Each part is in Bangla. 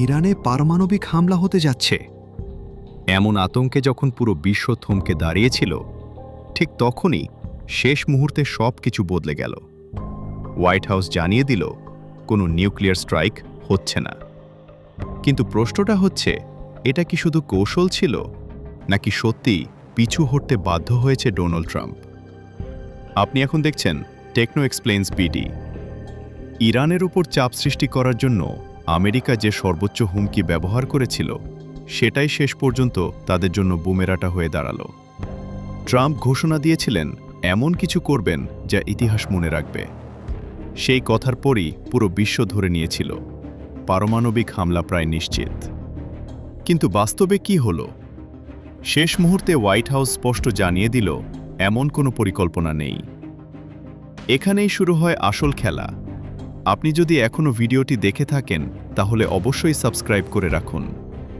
ইরানে পারমাণবিক হামলা হতে যাচ্ছে। এমন আতঙ্কে যখন পুরো বিশ্ব থমকে দাঁড়িয়েছিল, ঠিক তখনই শেষ মুহূর্তে সব কিছু বদলে গেল। হোয়াইট হাউস জানিয়ে দিল কোনো নিউক্লিয়ার স্ট্রাইক হচ্ছে না। কিন্তু প্রশ্নটা হচ্ছে, এটা কি শুধু কৌশল ছিল, নাকি সত্যি পিছু হটতে বাধ্য হয়েছে ডোনাল্ড ট্রাম্প? আপনি এখন দেখছেন টেকনো এক্সপ্লেইনস বিডি। ইরানের উপর চাপ সৃষ্টি করার জন্য আমেরিকা যে সর্বোচ্চ হুমকি ব্যবহার করেছিল, সেটাই শেষ পর্যন্ত তাদের জন্য বুমেরাটা হয়ে দাঁড়ালো। ট্রাম্প ঘোষণা দিয়েছিলেন এমন কিছু করবেন যা ইতিহাস মনে রাখবে। সেই কথার পরই পুরো বিশ্ব ধরে নিয়েছিল পারমাণবিক হামলা প্রায় নিশ্চিত। কিন্তু বাস্তবে কি হলো? শেষ মুহূর্তে হোয়াইট হাউস স্পষ্ট জানিয়ে দিল এমন কোনো পরিকল্পনা নেই। এখানেই শুরু হয় আসল খেলা। আপনি যদি এখনও ভিডিওটি দেখে থাকেন, তাহলে অবশ্যই সাবস্ক্রাইব করে রাখুন,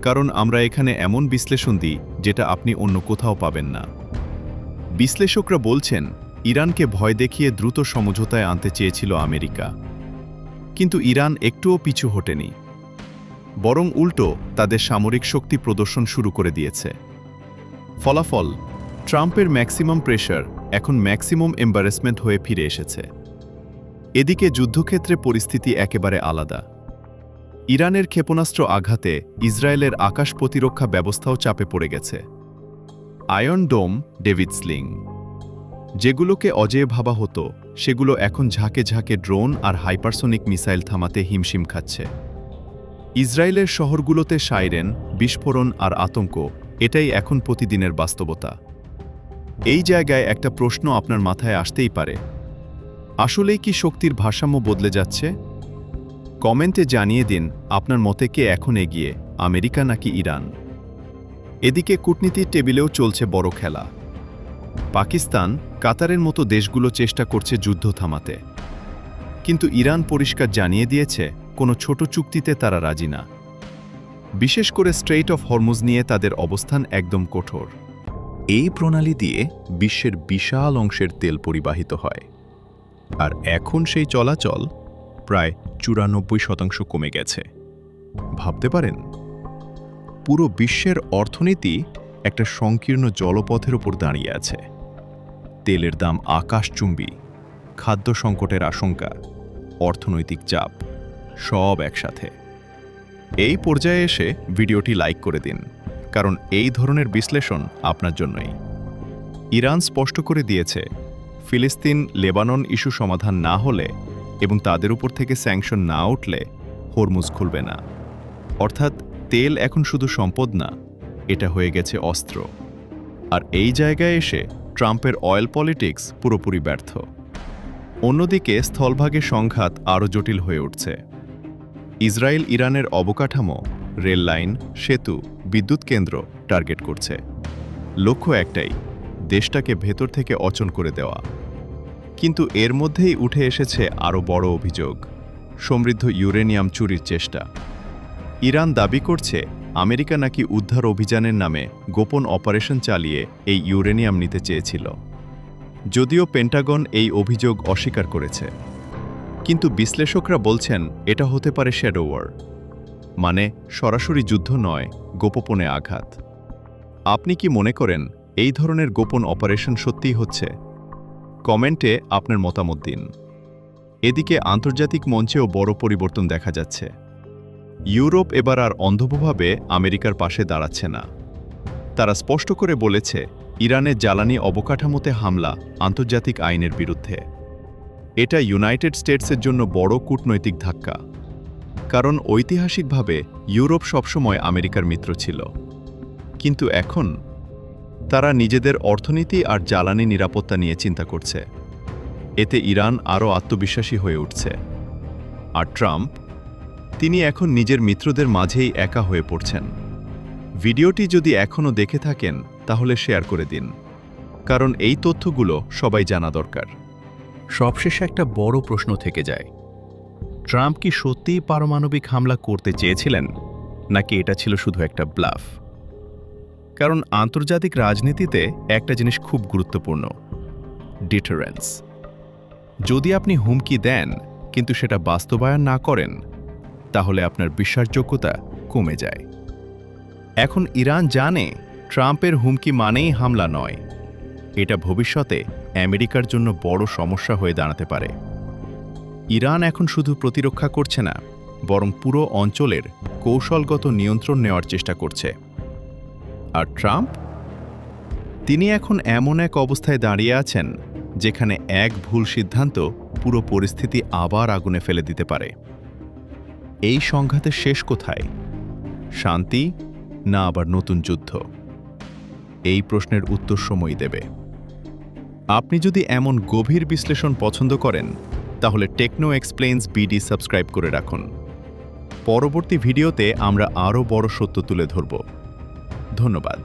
কারণ আমরা এখানে এমন বিশ্লেষণ দিই যেটা আপনি অন্য কোথাও পাবেন না। বিশ্লেষকরা বলছেন ইরানকে ভয় দেখিয়ে দ্রুত সমঝোতায় আনতে চেয়েছিল আমেরিকা, কিন্তু ইরান একটুও পিছু হটেনি, বরং উল্টো তাদের সামরিক শক্তি প্রদর্শন শুরু করে দিয়েছে। ফলাফল, ট্রাম্পের ম্যাক্সিমাম প্রেশার এখন ম্যাক্সিমাম এম্বারেসমেন্ট হয়ে ফিরে এসেছে। এদিকে যুদ্ধক্ষেত্রে পরিস্থিতি একেবারে আলাদা। ইরানের ক্ষেপণাস্ত্র আঘাতে ইসরায়েলের আকাশ প্রতিরক্ষা ব্যবস্থাও চাপে পড়ে গেছে। আয়রন ডোম, ডেভিড স্লিং, যেগুলোকে অজেয় ভাবা হতো, সেগুলো এখন ঝাঁকে ঝাঁকে ড্রোন আর হাইপারসোনিক মিসাইল থামাতে হিমশিম খাচ্ছে। ইসরায়েলের শহরগুলোতে সাইরেন, বিস্ফোরণ আর আতঙ্ক, এটাই এখন প্রতিদিনের বাস্তবতা। এই জায়গায় একটা প্রশ্ন আপনার মাথায় আসতেই পারে, আসলেই কি শক্তির ভারসাম্য বদলে যাচ্ছে? কমেন্টে জানিয়ে দিন আপনার মতে কে এখন এগিয়ে, আমেরিকা নাকি ইরান? এদিকে কূটনীতির টেবিলেও চলছে বড় খেলা। পাকিস্তান, কাতারের মতো দেশগুলো চেষ্টা করছে যুদ্ধ থামাতে, কিন্তু ইরান পরিষ্কার জানিয়ে দিয়েছে কোনো ছোট চুক্তিতে তারা রাজি না। বিশেষ করে স্ট্রেইট অফ হরমুজ নিয়ে তাদের অবস্থান একদম কঠোর। এই প্রণালী দিয়ে বিশ্বের বিশাল অংশের তেল পরিবাহিত হয়, আর এখন সেই চলাচল প্রায় 94% কমে গেছে। ভাবতে পারেন, পুরো বিশ্বের অর্থনীতি একটা সংকীর্ণ জলপথের উপর দাঁড়িয়ে আছে। তেলের দাম আকাশচুম্বী, খাদ্য সংকটের আশঙ্কা, অর্থনৈতিক চাপ, সব একসাথে। এই পর্যায়ে এসে ভিডিওটি লাইক করে দিন, কারণ এই ধরনের বিশ্লেষণ আপনার জন্যই। ইরান স্পষ্ট করে দিয়েছে, ফিলিস্তিন লেবানন ইস্যু সমাধান না হলে এবং তাদের উপর থেকে স্যাংশন না উঠলে হরমুজ খুলবে না। অর্থাৎ তেল এখন শুধু সম্পদ না, এটা হয়ে গেছে অস্ত্র। আর এই জায়গায় এসে ট্রাম্পের অয়েল পলিটিক্স পুরোপুরি ব্যর্থ। অন্যদিকে স্থলভাগে সংঘাত আরও জটিল হয়ে উঠছে। ইসরায়েল ইরানের অবকাঠামো, রেল লাইন, সেতু, বিদ্যুৎ কেন্দ্র টার্গেট করছে। লক্ষ্য একটাই, দেশটাকে ভেতর থেকে অচল করে দেওয়া। কিন্তু এর মধ্যেই উঠে এসেছে আরও বড় অভিযোগ, সমৃদ্ধ ইউরেনিয়াম চুরির চেষ্টা। ইরান দাবি করছে আমেরিকা নাকি উদ্ধার অভিযানের নামে গোপন অপারেশন চালিয়ে এই ইউরেনিয়াম নিতে চেয়েছিল। যদিও পেন্টাগন এই অভিযোগ অস্বীকার করেছে, কিন্তু বিশ্লেষকরা বলছেন এটা হতে পারে শ্যাডো ওয়ার, মানে সরাসরি যুদ্ধ নয়, গোপনে আঘাত। আপনি কি মনে করেন এই ধরনের গোপন অপারেশন সত্যিই হচ্ছে? কমেন্টে আপনার মতামত দিন। এদিকে আন্তর্জাতিক মঞ্চেও বড় পরিবর্তন দেখা যাচ্ছে। ইউরোপ এবার আর অন্ধভাবে আমেরিকার পাশে দাঁড়াচ্ছে না। তারা স্পষ্ট করে বলেছে ইরানের জ্বালানি অবকাঠামোতে হামলা আন্তর্জাতিক আইনের বিরুদ্ধে। এটা ইউনাইটেড স্টেটসের জন্য বড় কূটনৈতিক ধাক্কা, কারণ ঐতিহাসিকভাবে ইউরোপ সবসময় আমেরিকার মিত্র ছিল। কিন্তু এখন তারা নিজেদের অর্থনীতি আর জ্বালানি নিরাপত্তা নিয়ে চিন্তা করছে। এতে ইরান আরও আত্মবিশ্বাসী হয়ে উঠছে। আর ট্রাম্প, তিনি এখন নিজের মিত্রদের মাঝেই একা হয়ে পড়ছেন। ভিডিওটি যদি এখনও দেখে থাকেন, তাহলে শেয়ার করে দিন, কারণ এই তথ্যগুলো সবাই জানা দরকার। সবশেষে একটা বড় প্রশ্ন থেকে যায়, ট্রাম্প কি সত্যিই পারমাণবিক হামলা করতে চেয়েছিলেন, নাকি এটা ছিল শুধু একটা ব্লাফ? কারণ আন্তর্জাতিক রাজনীতিতে একটা জিনিস খুব গুরুত্বপূর্ণ, ডিটারেন্স। যদি আপনি হুমকি দেন কিন্তু সেটা বাস্তবায়ন না করেন, তাহলে আপনার বিশ্বাসযোগ্যতা কমে যায়। এখন ইরান জানে ট্রাম্পের হুমকি মানেই হামলা নয়, এটা ভবিষ্যতে আমেরিকার জন্য বড় সমস্যা হয়ে দাঁড়াতে পারে। ইরান এখন শুধু প্রতিরক্ষা করছে না, বরং পুরো অঞ্চলের কৌশলগত নিয়ন্ত্রণ নেওয়ার চেষ্টা করছে। আর ট্রাম্প, তিনি এখন এমন এক অবস্থায় দাঁড়িয়ে আছেন যেখানে এক ভুল সিদ্ধান্ত পুরো পরিস্থিতি আবার আগুনে ফেলে দিতে পারে। এই সংঘাতের শেষ কোথায়? শান্তি, না আবার নতুন যুদ্ধ? এই প্রশ্নের উত্তর সময় দেবে। আপনি যদি এমন গভীর বিশ্লেষণ পছন্দ করেন, তাহলে টেকনো এক্সপ্লেইনস বিডি সাবস্ক্রাইব করে রাখুন। পরবর্তী ভিডিওতে আমরা আরও বড় সত্য তুলে ধরব। ধন্যবাদ।